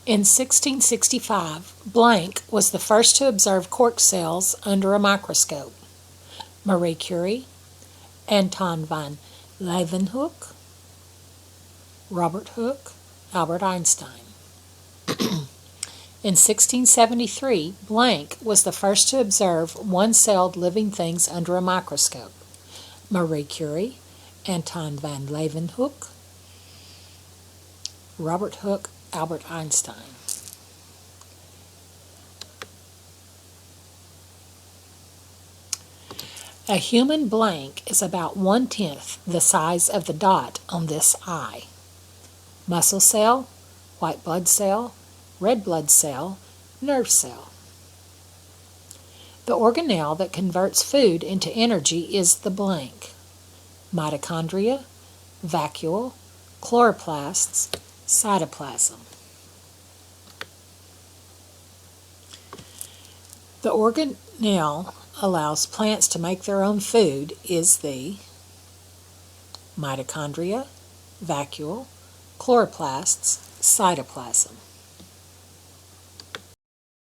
In 1665, Blank was the first to observe cork cells under a microscope. Marie Curie, Anton van Leeuwenhoek, Robert Hooke, Albert Einstein. In 1673, Blank was the first to observe one-celled living things under a microscope. Marie Curie, Anton van Leeuwenhoek, Robert Hooke, Albert Einstein. A human blank is about 1/10 the size of the dot on this eye. Muscle cell, white blood cell, red blood cell, nerve cell. The organelle that converts food into energy is the blank. Mitochondria, vacuole, chloroplasts, cytoplasm. The organelle allows plants to make their own food is the mitochondria, vacuole, chloroplasts, cytoplasm.